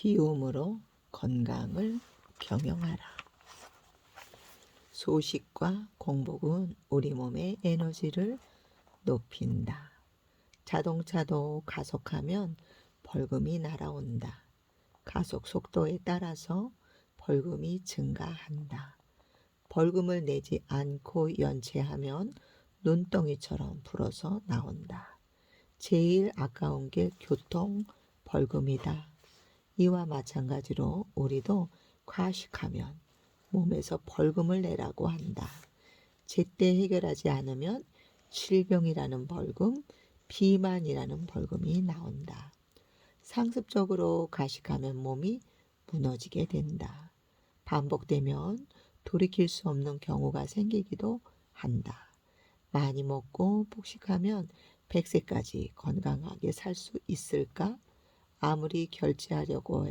비움으로 건강을 경영하라. 소식과 공복은 우리 몸의 에너지를 높인다. 자동차도 가속하면 벌금이 날아온다. 가속 속도에 따라서 벌금이 증가한다. 벌금을 내지 않고 연체하면 눈덩이처럼 불어서 나온다. 제일 아까운 게 교통 벌금이다. 이와 마찬가지로 우리도 과식하면 몸에서 벌금을 내라고 한다. 제때 해결하지 않으면 질병이라는 벌금, 비만이라는 벌금이 나온다. 상습적으로 과식하면 몸이 무너지게 된다. 반복되면 돌이킬 수 없는 경우가 생기기도 한다. 많이 먹고 폭식하면 100세까지 건강하게 살 수 있을까? 아무리 절제하려고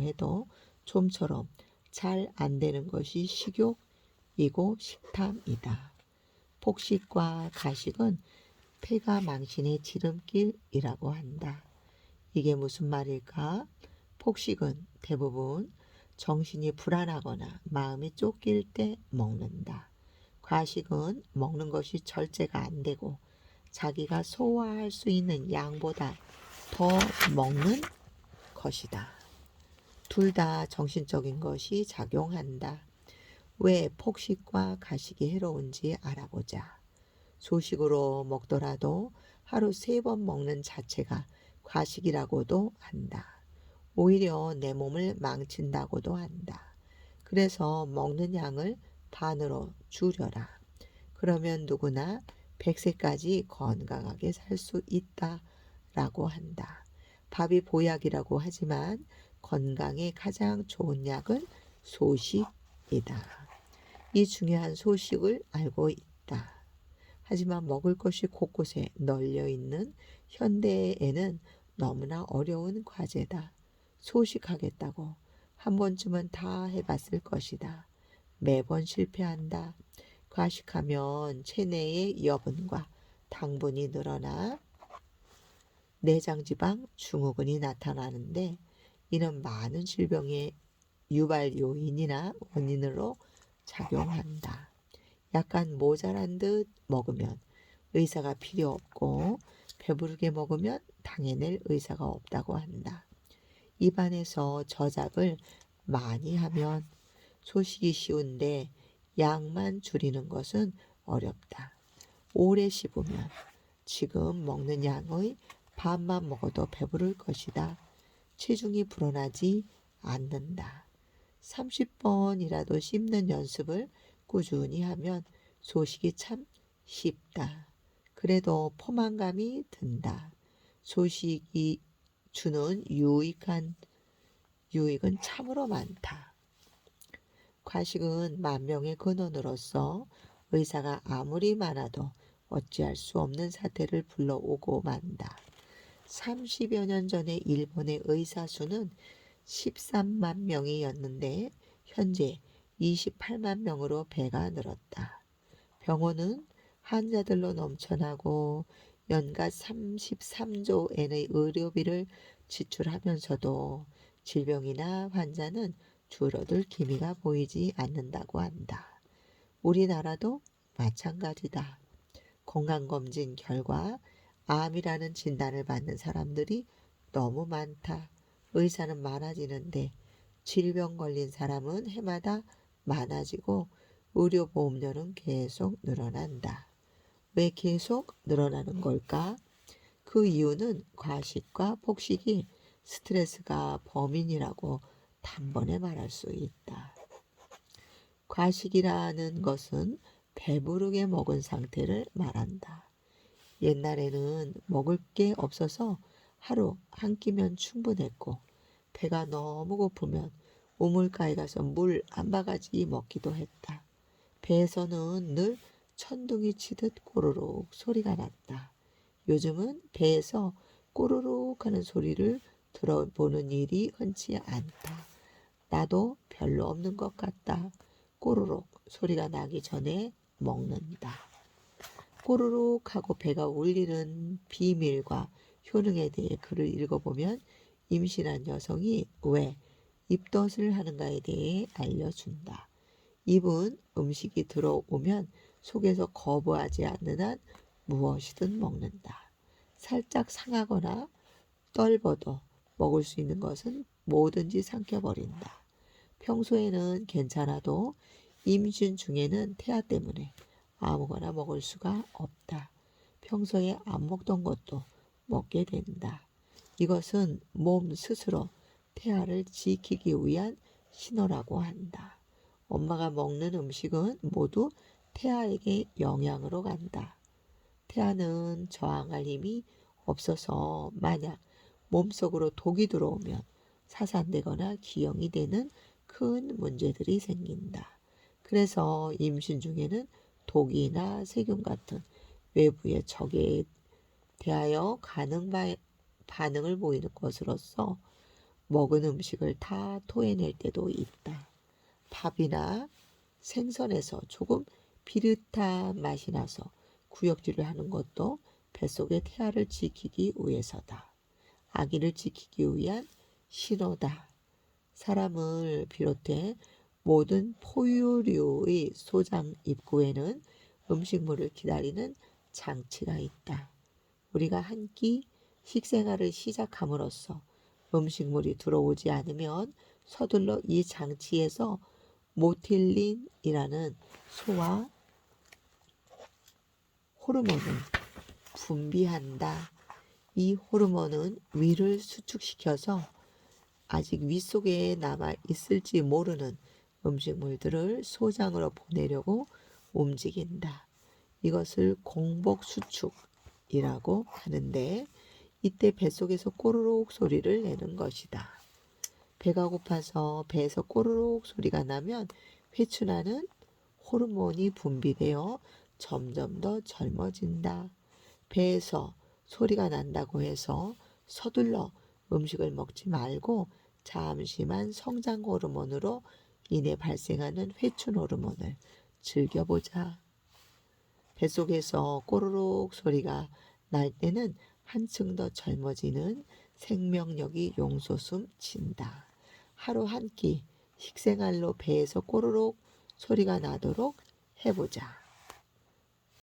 해도 좀처럼 잘 안 되는 것이 식욕이고 식탐이다. 폭식과 가식은 폐가 망신의 지름길이라고 한다. 이게 무슨 말일까? 폭식은 대부분 정신이 불안하거나 마음이 쫓길 때 먹는다. 과식은 먹는 것이 절제가 안 되고 자기가 소화할 수 있는 양보다 더 먹는 것이다. 둘 다 정신적인 것이 작용한다. 왜 폭식과 가식이 해로운지 알아보자. 소식으로 먹더라도 하루 3번 먹는 자체가 과식이라고도 한다. 오히려 내 몸을 망친다고도 한다. 그래서 먹는 양을 반으로 줄여라. 그러면 누구나 100세까지 건강하게 살 수 있다라고 한다. 밥이 보약이라고 하지만 건강에 가장 좋은 약은 소식이다. 이 중요한 소식을 알고 있다. 하지만 먹을 것이 곳곳에 널려 있는 현대에는 너무나 어려운 과제다. 소식하겠다고 한 번쯤은 다 해봤을 것이다. 매번 실패한다. 과식하면 체내의 여분과 당분이 늘어나 내장지방 증후군이 나타나는데 이는 많은 질병의 유발 요인이나 원인으로 작용한다. 약간 모자란 듯 먹으면 의사가 필요 없고 배부르게 먹으면 당해낼 의사가 없다고 한다. 입안에서 저작을 많이 하면 소식이 쉬운데 양만 줄이는 것은 어렵다. 오래 씹으면 지금 먹는 양의 반만 먹어도 배부를 것이다. 체중이 불어나지 않는다. 30번이라도 씹는 연습을 꾸준히 하면 소식이 참 쉽다. 그래도 포만감이 든다. 소식이 주는 유익은 참으로 많다. 과식은 만병의 근원으로서 의사가 아무리 많아도 어찌할 수 없는 사태를 불러오고 만다. 30여 년 전에 일본의 의사 수는 13만 명이었는데 현재 28만 명으로 배가 늘었다. 병원은 환자들로 넘쳐나고 연간 33조 엔의 의료비를 지출하면서도 질병이나 환자는 줄어들 기미가 보이지 않는다고 한다. 우리나라도 마찬가지다. 건강검진 결과 암이라는 진단을 받는 사람들이 너무 많다. 의사는 많아지는데 질병 걸린 사람은 해마다 많아지고 의료보험료는 계속 늘어난다. 왜 계속 늘어나는 걸까? 그 이유는 과식과 폭식이 스트레스가 범인이라고 단번에 말할 수 있다. 과식이라는 것은 배부르게 먹은 상태를 말한다. 옛날에는 먹을 게 없어서 하루 한 끼면 충분했고 배가 너무 고프면 우물가에 가서 물 한 바가지 먹기도 했다. 배에서는 늘 천둥이 치듯 꼬르륵 소리가 났다. 요즘은 배에서 꼬르륵 하는 소리를 들어보는 일이 흔치 않다. 나도 별로 없는 것 같다. 꼬르륵 소리가 나기 전에 먹는다. 꼬르륵 하고 배가 울리는 비밀과 효능에 대해 글을 읽어보면 임신한 여성이 왜 입덧을 하는가에 대해 알려준다. 입은 음식이 들어오면 속에서 거부하지 않는 한 무엇이든 먹는다. 살짝 상하거나 떫어도 먹을 수 있는 것은 뭐든지 삼켜버린다. 평소에는 괜찮아도 임신 중에는 태아 때문에 아무거나 먹을 수가 없다. 평소에 안 먹던 것도 먹게 된다. 이것은 몸 스스로 태아를 지키기 위한 신호라고 한다. 엄마가 먹는 음식은 모두 태아에게 영향으로 간다. 태아는 저항할 힘이 없어서 만약 몸속으로 독이 들어오면 사산되거나 기형이 되는 큰 문제들이 생긴다. 그래서 임신 중에는 독이나 세균 같은 외부의 적에 대하여 반응을 보이는 것으로서 먹은 음식을 다 토해낼 때도 있다. 밥이나 생선에서 조금 비릿한 맛이 나서 구역질을 하는 것도 뱃속의 태아를 지키기 위해서다. 아기를 지키기 위한 신호다. 사람을 비롯해 모든 포유류의 소장 입구에는 음식물을 기다리는 장치가 있다. 우리가 한 끼 식생활을 시작함으로써 음식물이 들어오지 않으면 서둘러 이 장치에서 모틸린이라는 소화 호르몬을 분비한다. 이 호르몬은 위를 수축시켜서 아직 위 속에 남아 있을지 모르는 음식물들을 소장으로 보내려고 움직인다. 이것을 공복수축이라고 하는데 이때 뱃속에서 꼬르륵 소리를 내는 것이다. 배가 고파서 배에서 꼬르륵 소리가 나면 회춘하는 호르몬이 분비되어 점점 더 젊어진다. 배에서 소리가 난다고 해서 서둘러 음식을 먹지 말고 잠시만 성장 호르몬으로 인해 발생하는 회춘 호르몬을 즐겨보자. 뱃속에서 꼬르륵 소리가 날 때는 한층 더 젊어지는 생명력이 용솟음 친다. 하루 한 끼 식생활로 배에서 꼬르륵 소리가 나도록 해보자.